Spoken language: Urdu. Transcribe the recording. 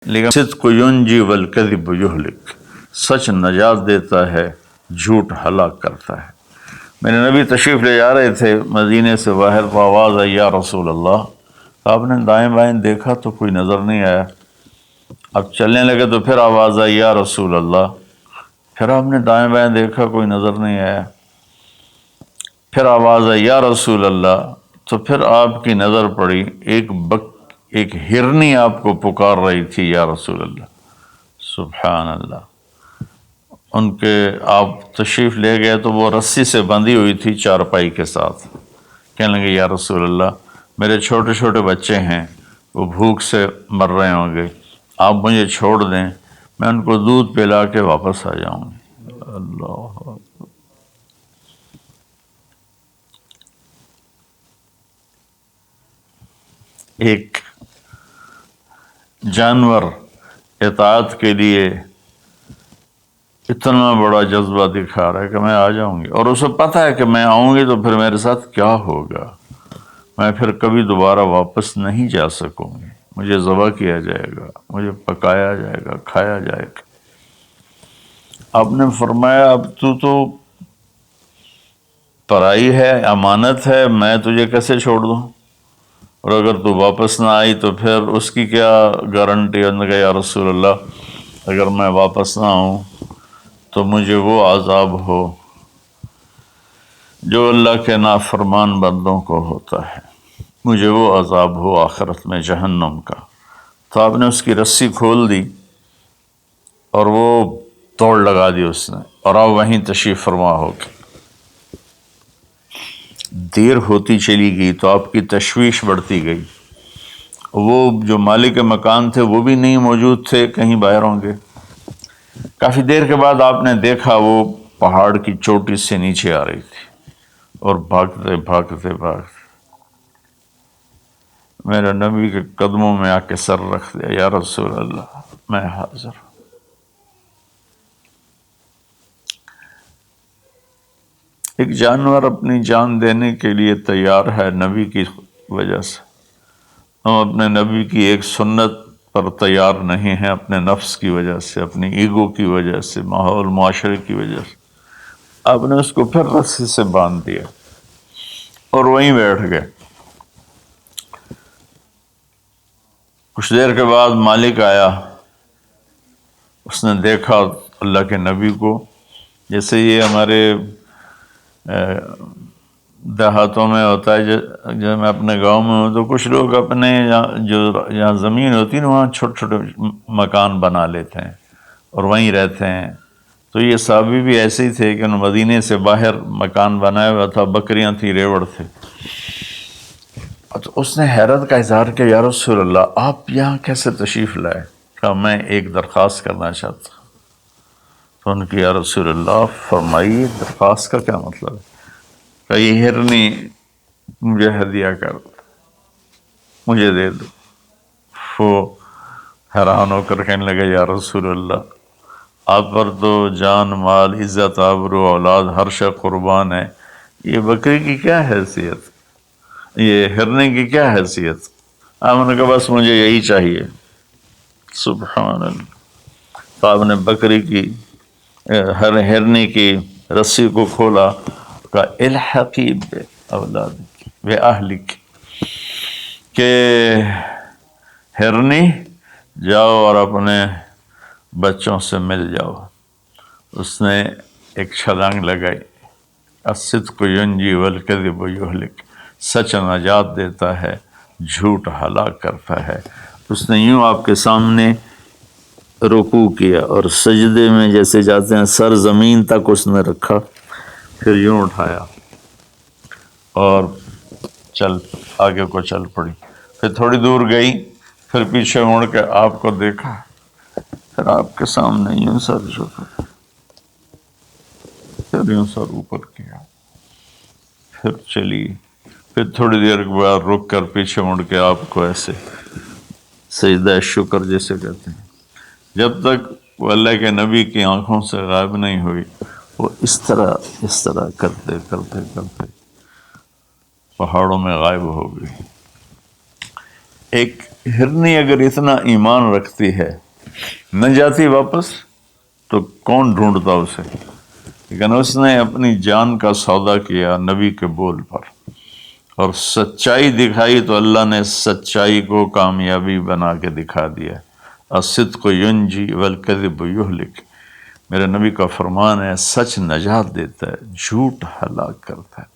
لیکن صدق ینجی والکذب یہلک، سچ نجات دیتا ہے، جھوٹ ہلاک کرتا ہے۔ میرے نبی تشریف لے جا رہے تھے مدینے سے باہر، تو آواز آئی یا رسول اللہ۔ آپ نے دائیں بائیں دیکھا تو کوئی نظر نہیں آیا۔ اب چلنے لگے تو پھر آواز آئی یا رسول اللہ۔ پھر آپ نے دائیں بائیں دیکھا، کوئی نظر نہیں آیا۔ پھر آواز آئی یا رسول اللہ، تو پھر آپ کی نظر پڑی، ایک ہرنی آپ کو پکار رہی تھی یا رسول اللہ۔ سبحان اللہ۔ ان کے آپ تشریف لے گئے تو وہ رسی سے بندھی ہوئی تھی چارپائی کے ساتھ۔ کہنے لگے یا رسول اللہ، میرے چھوٹے چھوٹے بچے ہیں، وہ بھوک سے مر رہے ہوں گے، آپ مجھے چھوڑ دیں، میں ان کو دودھ پلا کے واپس آ جاؤں گی۔ اللہ، ایک جانور اطاعت کے لیے اتنا بڑا جذبہ دکھا رہا ہے کہ میں آ جاؤں گی، اور اسے پتہ ہے کہ میں آؤں گی تو پھر میرے ساتھ کیا ہوگا، میں پھر کبھی دوبارہ واپس نہیں جا سکوں گی، مجھے ذبح کیا جائے گا، مجھے پکایا جائے گا، کھایا جائے گا۔ آپ نے فرمایا اب تو پرائی ہے، امانت ہے، میں تجھے کیسے چھوڑ دوں، اور اگر تو واپس نہ آئی تو پھر اس کی کیا گارنٹی؟ انہوں نے کہا یا رسول اللہ، اگر میں واپس نہ آؤں تو مجھے وہ عذاب ہو جو اللہ کے نافرمان بندوں کو ہوتا ہے، مجھے وہ عذاب ہو آخرت میں جہنم کا۔ تو آپ نے اس کی رسی کھول دی اور وہ توڑ لگا دی اس نے، اور آپ وہیں تشریف فرما ہو گئے۔ دیر ہوتی چلی گئی تو آپ کی تشویش بڑھتی گئی۔ وہ جو مالک مکان تھے وہ بھی نہیں موجود تھے، کہیں باہر ہوں گے۔ کافی دیر کے بعد آپ نے دیکھا وہ پہاڑ کی چوٹی سے نیچے آ رہی تھی، اور بھاگتے بھاگتے بھاگتے میرے نبی کے قدموں میں آ کے سر رکھ دیا، یا رسول اللہ میں حاضر ہوں۔ ایک جانور اپنی جان دینے کے لیے تیار ہے نبی کی وجہ سے، ہم اپنے نبی کی ایک سنت پر تیار نہیں ہیں، اپنے نفس کی وجہ سے، اپنی ایگو کی وجہ سے، ماحول معاشرے کی وجہ سے۔ آپ نے اس کو پھر رسی سے باندھ دیا اور وہیں بیٹھ گئے۔ کچھ دیر کے بعد مالک آیا، اس نے دیکھا اللہ کے نبی کو، جیسے یہ ہمارے دیہاتوں میں ہوتا ہے، جب میں اپنے گاؤں میں ہوں تو کچھ لوگ اپنے جہاں زمین ہوتی ہے نا وہاں چھوٹے چھوٹے مکان بنا لیتے ہیں اور وہیں رہتے ہیں۔ تو یہ صحابی بھی ایسے ہی تھے کہ انہوں مدینے سے باہر مکان بنایا ہوا تھا، بکریاں تھیں، ریوڑ تھے۔ تو اس نے حیرت کا اظہار کیا، یا رسول اللہ آپ یہاں کیسے تشریف لائے؟ کہا میں ایک درخواست کرنا چاہتا ہوں۔ تو ان کی یا رسول اللہ فرمائیے، درخواست کا کیا مطلب ہے؟ کہ یہ ہرنی مجھے ہدیہ کر دو، مجھے دے دو۔ وہ حیران ہو کر کہنے لگے یا رسول اللہ آپ پر تو جان، مال، عزت، آبرو، اولاد ہر شے قربان ہے، یہ بکری کی کیا حیثیت، یہ ہرنے کی کیا حیثیت؟ آپ نے کہا بس مجھے یہی چاہیے۔ سبحان اللہ۔ تو آپ نے بکری کی ہرنے کی رسی کو کھولا، کہا الحقی بے اولادک بے اہلک، کہ ہرنی جاؤ اور اپنے بچوں سے مل جاؤ۔ اس نے ایک چھلانگ لگائی، الصدق ینجی والکذب یہلک، سچ نجات دیتا ہے، جھوٹ ہلاک کرتا ہے۔ اس نے یوں آپ کے سامنے رکوع کیا اور سجدے میں جیسے جاتے ہیں سر زمین تک اس نے رکھا، پھر یوں اٹھایا اور آگے کو چل پڑی۔ پھر تھوڑی دور گئی، پھر پیچھے مڑ کے آپ کو دیکھا، پھر آپ کے سامنے یوں سر جھکا، پھر یوں سر اوپر کیا، پھر چلی، پھر تھوڑی دیر کے بعد رک کر پیچھے مڑ کے آپ کو ایسے سجدہ شکر جیسے کہتے ہیں، جب تک وہ اللہ کے نبی کی آنکھوں سے غائب نہیں ہوئی، وہ اس طرح کرتے کرتے کرتے پہاڑوں میں غائب ہو گئی۔ ایک ہرنی اگر اتنا ایمان رکھتی ہے نہ جاتی واپس تو کون ڈھونڈتا اسے، لیکن اس نے اپنی جان کا سودا کیا نبی کے بول پر اور سچائی دکھائی تو اللہ نے سچائی کو کامیابی بنا کے دکھا دیا۔ الصدق ینجی والکذب یہلک، میرے نبی کا فرمان ہے سچ نجات دیتا ہے، جھوٹ ہلاک کرتا ہے۔